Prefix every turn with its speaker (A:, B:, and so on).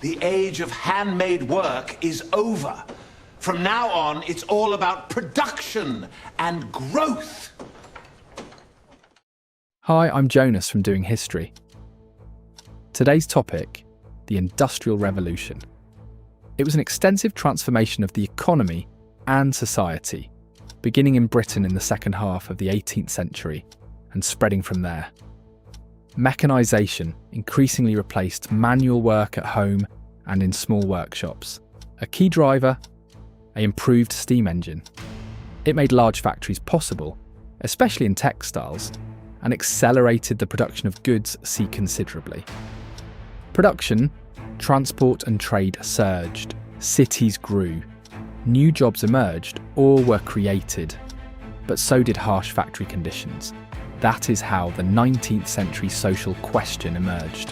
A: The age of handmade work is over. From now on, it's all about production and growth.
B: Hi, I'm Jonas from Doing History. Today's topic, the Industrial Revolution. It was an extensive transformation of the economy and society, beginning in Britain in the second half of the 18th century and spreading from there. Mechanisation increasingly replaced manual work at home and in small workshops. A key driver, an improved steam engine. It made large factories possible, especially in textiles, and accelerated the production of goods see considerably. Production, transport and trade surged, cities grew, new jobs emerged or were created, but so did harsh factory conditions. That is how the 19th century social question emerged.